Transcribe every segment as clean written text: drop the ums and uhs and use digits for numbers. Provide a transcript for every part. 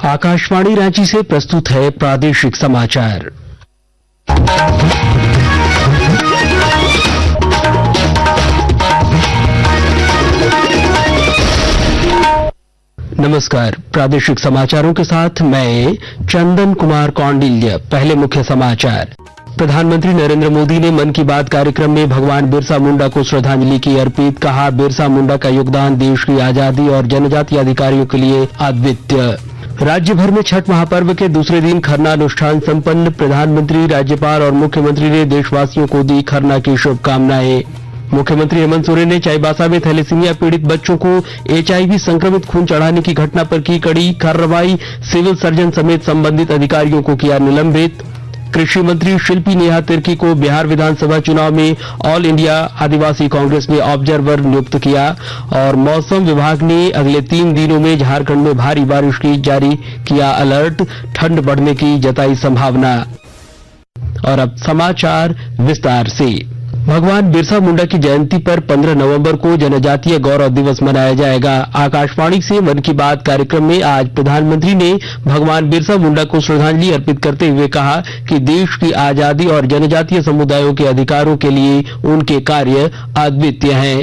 आकाशवाणी रांची से प्रस्तुत है प्रादेशिक समाचार। नमस्कार, प्रादेशिक समाचारों के साथ मैं चंदन कुमार कौंडिल्य। पहले मुख्य समाचार। प्रधानमंत्री नरेंद्र मोदी ने मन की बात कार्यक्रम में भगवान बिरसा मुंडा को श्रद्धांजलि की अर्पित। कहा, बिरसा मुंडा का योगदान देश की आजादी और जनजातीय अधिकारियों के लिए अद्वितीय। राज्य भर में छठ महापर्व के दूसरे दिन खरना अनुष्ठान संपन्न। प्रधानमंत्री, राज्यपाल और मुख्यमंत्री ने देशवासियों को दी खरना की शुभकामनाएं। मुख्यमंत्री हेमंत सोरेन ने चाईबासा में थैलेसीमिया पीड़ित बच्चों को HIV संक्रमित खून चढ़ाने की घटना पर की कड़ी कार्रवाई। सिविल सर्जन समेत संबंधित अधिकारियों को किया निलंबित। कृषि मंत्री शिल्पी नेहा तिर्की को बिहार विधानसभा चुनाव में ऑल इंडिया आदिवासी कांग्रेस में ऑब्जर्वर नियुक्त किया। और मौसम विभाग ने अगले 3 दिनों में झारखंड में भारी बारिश की जारी किया अलर्ट। ठंड बढ़ने की जताई संभावना। और अब समाचार विस्तार से। भगवान बिरसा मुंडा की जयंती पर 15 नवंबर को जनजातीय गौरव दिवस मनाया जाएगा। आकाशवाणी से मन की बात कार्यक्रम में आज प्रधानमंत्री ने भगवान बिरसा मुंडा को श्रद्धांजलि अर्पित करते हुए कहा कि देश की आजादी और जनजातीय समुदायों के अधिकारों के लिए उनके कार्य अद्वितीय हैं।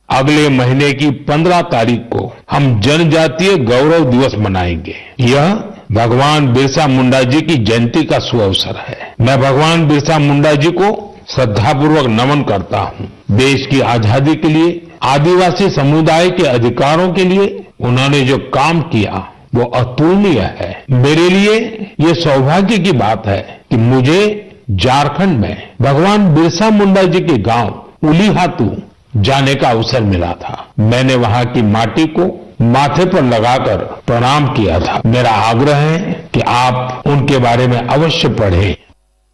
अगले महीने की 15 तारीख को हम जनजातीय गौरव दिवस मनाएंगे। यह भगवान बिरसा मुंडा जी की जयंती का सुअवसर है। मैं भगवान बिरसा मुंडा जी को श्रद्धापूर्वक नमन करता हूँ। देश की आजादी के लिए, आदिवासी समुदाय के अधिकारों के लिए उन्होंने जो काम किया वो अतुलनीय है। मेरे लिए ये सौभाग्य की बात है कि मुझे झारखंड में भगवान बिरसा मुंडा जी के गांव उलीहातू जाने का अवसर मिला था। मैंने वहां की माटी को माथे पर लगाकर प्रणाम किया था। मेरा आग्रह है कि आप उनके बारे में अवश्य पढ़ें।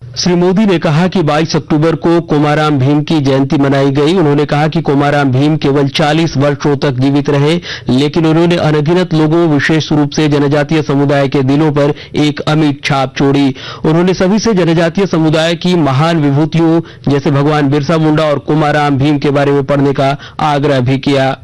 श्री मोदी ने कहा कि 22 अक्टूबर को कोमाराम भीम की जयंती मनाई गई। उन्होंने कहा कि कोमाराम भीम केवल 40 वर्षों तक जीवित रहे, लेकिन उन्होंने अनगिनत लोगों, विशेष रूप से जनजातीय समुदाय के दिलों पर एक अमिट छाप छोड़ी। उन्होंने सभी से जनजातीय समुदाय की महान विभूतियों जैसे भगवान बिरसा मुंडा और कोमाराम भीम के बारे में पढ़ने का आग्रह भी किया।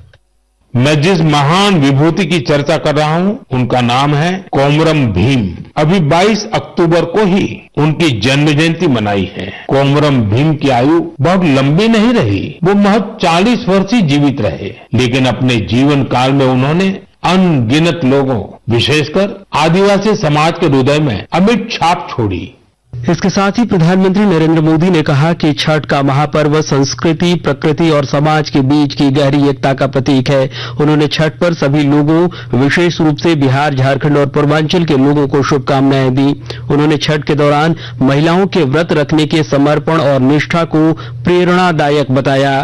मैं जिस महान विभूति की चर्चा कर रहा हूं उनका नाम है कोमरम भीम। अभी 22 अक्टूबर को ही उनकी जन्म जयंती मनाई है। कोमरम भीम की आयु बहुत लंबी नहीं रही, वो महज 40 वर्ष ही जीवित रहे, लेकिन अपने जीवन काल में उन्होंने अनगिनत लोगों, विशेषकर आदिवासी समाज के हृदय में अमिट छाप छोड़ी। इसके साथ ही प्रधानमंत्री नरेंद्र मोदी ने कहा कि छठ का महापर्व संस्कृति, प्रकृति और समाज के बीच की गहरी एकता का प्रतीक है। उन्होंने छठ पर सभी लोगों, विशेष रूप से बिहार, झारखंड और पूर्वांचल के लोगों को शुभकामनाएं दी। उन्होंने छठ के दौरान महिलाओं के व्रत रखने के समर्पण और निष्ठा को प्रेरणादायक बताया।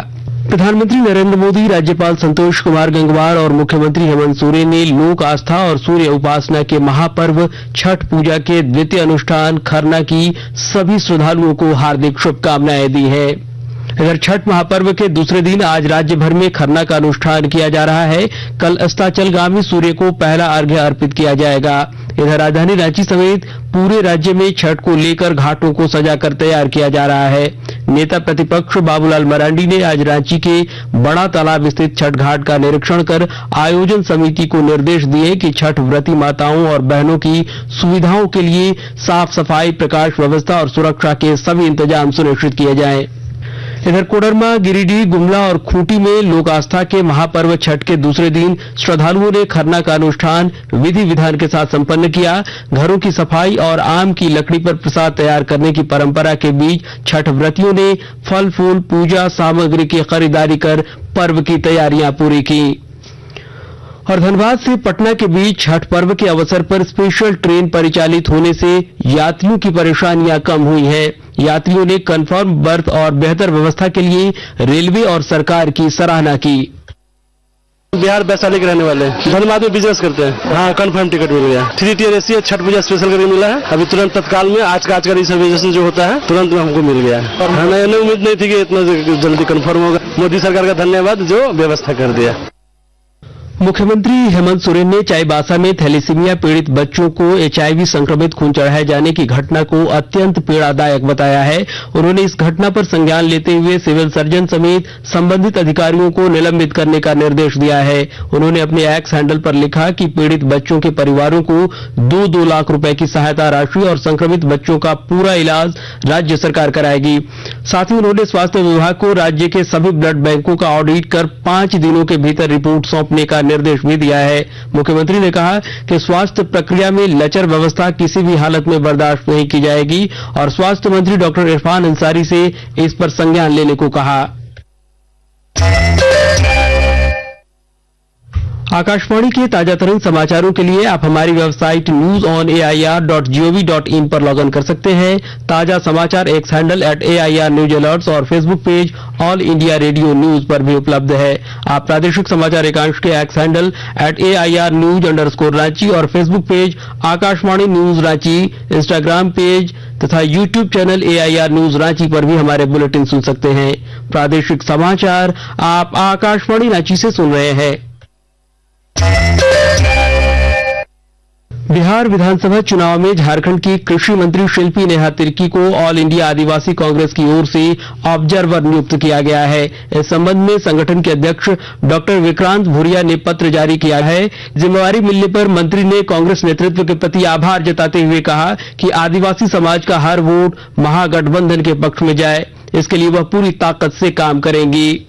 प्रधानमंत्री नरेंद्र मोदी, राज्यपाल संतोष कुमार गंगवार और मुख्यमंत्री हेमंत सोरेन ने लोक आस्था और सूर्य उपासना के महापर्व छठ पूजा के द्वितीय अनुष्ठान खरना की सभी श्रद्धालुओं को हार्दिक शुभकामनाएं दी है। इधर छठ महापर्व के दूसरे दिन आज राज्य भर में खरना का अनुष्ठान किया जा रहा है। कल अस्ताचलगांव में सूर्य को पहला अर्घ्य अर्पित किया जाएगा। इधर राजधानी रांची समेत पूरे राज्य में छठ को लेकर घाटों को सजाकर तैयार किया जा रहा है। नेता प्रतिपक्ष बाबूलाल मरांडी ने आज रांची के बड़ा तालाब स्थित छठ घाट का निरीक्षण कर आयोजन समिति को निर्देश दिए कि छठ व्रती माताओं और बहनों की सुविधाओं के लिए साफ सफाई, प्रकाश व्यवस्था और सुरक्षा के सभी इंतजाम सुनिश्चित किए जाएं। इधर कोडरमा, गिरिडीह, गुमला और खूंटी में लोक आस्था के महापर्व छठ के दूसरे दिन श्रद्धालुओं ने खरना का अनुष्ठान विधि विधान के साथ संपन्न किया। घरों की सफाई और आम की लकड़ी पर प्रसाद तैयार करने की परंपरा के बीच छठ व्रतियों ने फल फूल, पूजा सामग्री की खरीदारी कर पर्व की तैयारियां पूरी की। और धनबाद से पटना के बीच छठ पर्व के अवसर पर स्पेशल ट्रेन परिचालित होने से यात्रियों की परेशानियां कम हुई हैं। यात्रियों ने कंफर्म बर्थ और बेहतर व्यवस्था के लिए रेलवे और सरकार की सराहना की। बिहार वैशाली के रहने वाले, धनबाद में बिजनेस करते हैं। हाँ, कंफर्म टिकट मिल गया। 3 tier AC छठ पूजा स्पेशल करके मिला है। अभी तुरंत तत्काल में आज का रिजर्वेशन जो होता है तुरंत में हमको मिल गया है। हमें उम्मीद नहीं थी कि इतना जल्दी कंफर्म होगा। मोदी सरकार का धन्यवाद जो व्यवस्था कर दिया। मुख्यमंत्री हेमंत सोरेन ने चाईबासा में थैलेसीमिया पीड़ित बच्चों को HIV संक्रमित खून चढ़ाए जाने की घटना को अत्यंत पीड़ादायक बताया है। उन्होंने इस घटना पर संज्ञान लेते हुए सिविल सर्जन समेत संबंधित अधिकारियों को निलंबित करने का निर्देश दिया है। उन्होंने अपने एक्स हैंडल पर लिखा कि पीड़ित बच्चों के परिवारों को 2-2 लाख रुपए की सहायता राशि और संक्रमित बच्चों का पूरा इलाज राज्य सरकार कराएगी। साथ ही उन्होंने स्वास्थ्य विभाग को राज्य के सभी ब्लड बैंकों का ऑडिट कर 5 दिनों के भीतर रिपोर्ट सौंपने का निर्देश भी दिया है। मुख्यमंत्री ने कहा कि स्वास्थ्य प्रक्रिया में लचर व्यवस्था किसी भी हालत में बर्दाश्त नहीं की जाएगी और स्वास्थ्य मंत्री डॉक्टर इरफान अंसारी से इस पर संज्ञान लेने को कहा। आकाशवाणी के ताजा तरीन समाचारों के लिए आप हमारी वेबसाइट newsonair.gov.in पर लॉग इन कर सकते हैं। ताजा समाचार X handle @AIR news alerts और Facebook page All India Radio news पर भी उपलब्ध है। आप प्रादेशिक समाचार एकांश के एक्स हैंडल @AIR न्यूज_रांची और Facebook page Akashvani news Ranchi, Instagram page तथा YouTube channel AIR news Ranchi पर भी हमारे बुलेटिन सुन सकते हैं। प्रादेशिक समाचार आप आकाशवाणी रांची से सुन रहे हैं। बिहार विधानसभा चुनाव में झारखंड की कृषि मंत्री शिल्पी नेहा तिर्की को ऑल इंडिया आदिवासी कांग्रेस की ओर से ऑब्जर्वर नियुक्त किया गया है। इस संबंध में संगठन के अध्यक्ष डॉक्टर विक्रांत भूरिया ने पत्र जारी किया है। जिम्मेवारी मिलने पर मंत्री ने कांग्रेस नेतृत्व के प्रति आभार जताते हुए कहा कि आदिवासी समाज का हर वोट महागठबंधन के पक्ष में जाए, इसके लिए वह पूरी ताकत से काम करेंगी।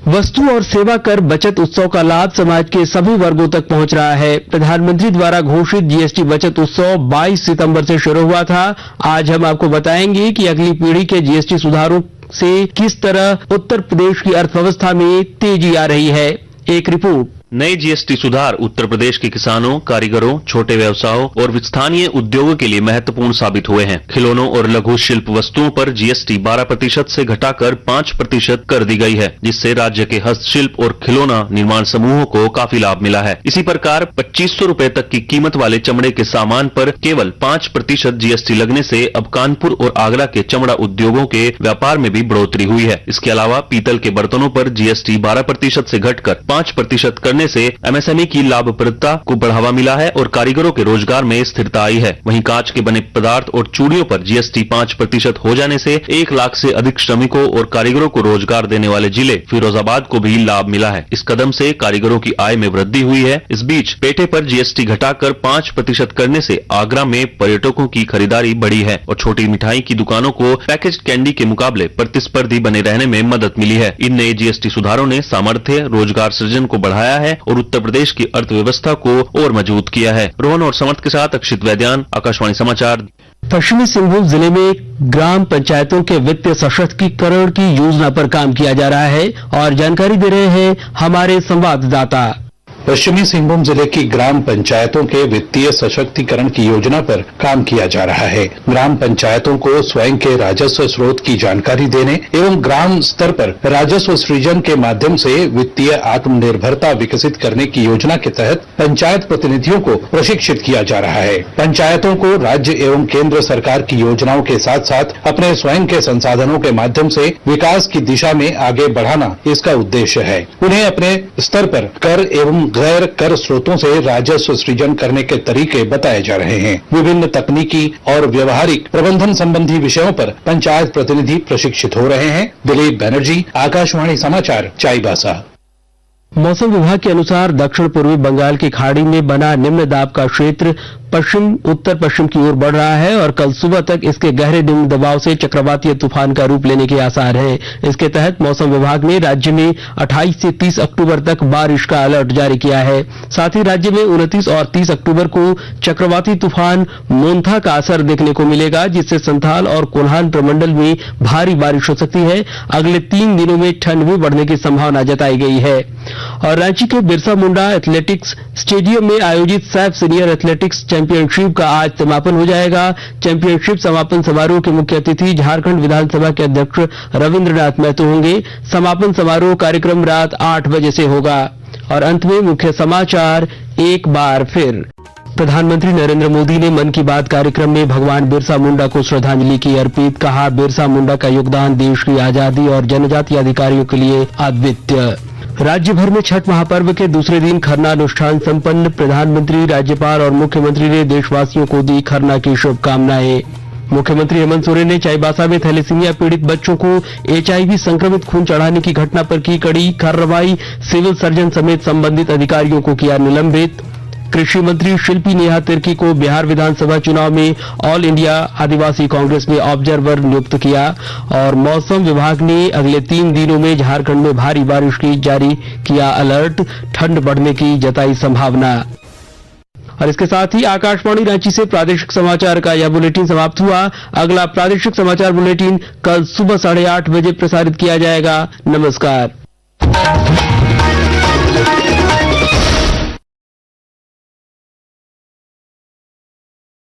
वस्तु और सेवा कर बचत उत्सव का लाभ समाज के सभी वर्गों तक पहुंच रहा है। प्रधानमंत्री द्वारा घोषित GST बचत उत्सव 22 सितंबर से शुरू हुआ था। आज हम आपको बताएंगे कि अगली पीढ़ी के GST सुधारों से किस तरह उत्तर प्रदेश की अर्थव्यवस्था में तेजी आ रही है। एक रिपोर्ट। नए GST सुधार उत्तर प्रदेश के किसानों, कारीगरों, छोटे व्यवसायों और स्थानीय उद्योगों के लिए महत्वपूर्ण साबित हुए हैं। खिलौनों और लघु शिल्प वस्तुओं पर GST 12% से घटाकर 5% कर दी गई है, जिससे राज्य के हस्तशिल्प और खिलौना निर्माण समूहों को काफी लाभ मिला है। इसी प्रकार 2500 रुपए तक की कीमत वाले चमड़े के सामान पर केवल 5% GST लगने से अब कानपुर और आगरा के चमड़ा उद्योगों के व्यापार में भी बढ़ोतरी हुई है। इसके अलावा पीतल के बर्तनों पर GST 12% से घटकर 5% करने से MSME की लाभप्रदता को बढ़ावा मिला है और कारीगरों के रोजगार में स्थिरता आई है। वहीं कांच के बने पदार्थ और चूड़ियों पर GST 5% हो जाने से 1 लाख से अधिक श्रमिकों और कारीगरों को रोजगार देने वाले जिले फिरोजाबाद को भी लाभ मिला है। इस कदम से कारीगरों की आय में वृद्धि हुई है। इस बीच पेठे पर GST घटाकर 5% करने से आगरा में पर्यटकों की खरीदारी बढ़ी है और छोटी मिठाई की दुकानों को पैकेज कैंडी के मुकाबले प्रतिस्पर्धी बने रहने में मदद मिली है। इन नए GST सुधारों ने सामर्थ्य, रोजगार सृजन को बढ़ाया है और उत्तर प्रदेश की अर्थव्यवस्था को और मजबूत किया है। रोहन और समर्थ के साथ अक्षित वैद्यान, आकाशवाणी समाचार। पश्चिमी सिंहभूम जिले में ग्राम पंचायतों के वित्तीय सशक्तिकरण की योजना पर काम किया जा रहा है और जानकारी दे रहे हैं हमारे संवाददाता। पश्चिमी सिंहभूम जिले की ग्राम पंचायतों के वित्तीय सशक्तिकरण की योजना पर काम किया जा रहा है। ग्राम पंचायतों को स्वयं के राजस्व स्रोत की जानकारी देने एवं ग्राम स्तर पर राजस्व सृजन के माध्यम से वित्तीय आत्मनिर्भरता विकसित करने की योजना के तहत पंचायत प्रतिनिधियों को प्रशिक्षित किया जा रहा है। पंचायतों को राज्य एवं केंद्र सरकार की योजनाओं के साथ साथ अपने स्वयं के संसाधनों के माध्यम से विकास की दिशा में आगे बढ़ाना इसका उद्देश्य है। उन्हें अपने स्तर पर कर एवं गैर कर स्रोतों से राजस्व सृजन करने के तरीके बताए जा रहे हैं। विभिन्न तकनीकी और व्यवहारिक प्रबंधन संबंधी विषयों पर पंचायत प्रतिनिधि प्रशिक्षित हो रहे हैं। दिलीप बनर्जी, आकाशवाणी समाचार, चाईबासा। मौसम विभाग के अनुसार दक्षिण पूर्वी बंगाल की खाड़ी में बना निम्न दाब का क्षेत्र पश्चिम उत्तर पश्चिम की ओर बढ़ रहा है और कल सुबह तक इसके गहरे निम्न दबाव से चक्रवातीय तूफान का रूप लेने के आसार हैं। इसके तहत मौसम विभाग ने राज्य में 28 से 30 अक्टूबर तक बारिश का अलर्ट जारी किया है। साथ ही राज्य में 29 और 30 अक्टूबर को चक्रवाती तूफान मोन्था का असर देखने को मिलेगा, जिससे संथाल और कोल्हान प्रमंडल में भारी बारिश हो सकती है। अगले 3 दिनों में ठंड भी बढ़ने की संभावना जताई गई है। और रांची के बिरसा मुंडा एथलेटिक्स स्टेडियम में आयोजित सैफ सीनियर एथलेटिक्स चैंपियनशिप का आज समापन हो जाएगा। चैंपियनशिप समापन समारोह के मुख्य अतिथि झारखंड विधानसभा के अध्यक्ष रविंद्रनाथ महतो होंगे। समापन समारोह कार्यक्रम रात 8 बजे से होगा। और अंत में मुख्य समाचार एक बार फिर। प्रधानमंत्री नरेंद्र मोदी ने मन की बात कार्यक्रम में भगवान बिरसा मुंडा को श्रद्धांजलि की अर्पित। कहा, बिरसा मुंडा का योगदान देश की आजादी और जनजातीय अधिकारियों के लिए अद्वितीय। राज्य भर में छठ महापर्व के दूसरे दिन खरना अनुष्ठान संपन्न। प्रधानमंत्री, राज्यपाल और मुख्यमंत्री ने देशवासियों को दी खरना की शुभकामनाएं। मुख्यमंत्री हेमंत सोरेन ने चाईबासा में थैलेसीमिया पीड़ित बच्चों को HIV संक्रमित खून चढ़ाने की घटना पर की कड़ी कार्रवाई। सिविल सर्जन समेत संबंधित अधिकारियों को किया निलंबित। कृषि मंत्री शिल्पी नेहा तिर्की को बिहार विधानसभा चुनाव में ऑल इंडिया आदिवासी कांग्रेस में ऑब्जर्वर नियुक्त किया। और मौसम विभाग ने अगले 3 दिनों में झारखंड में भारी बारिश की जारी किया अलर्ट। ठंड बढ़ने की जताई संभावना। और इसके साथ ही आकाशवाणी रांची से प्रादेशिक समाचार का यह बुलेटिन समाप्त हुआ। अगला प्रादेशिक समाचार बुलेटिन कल सुबह 8:30 बजे प्रसारित किया जाएगा। नमस्कार।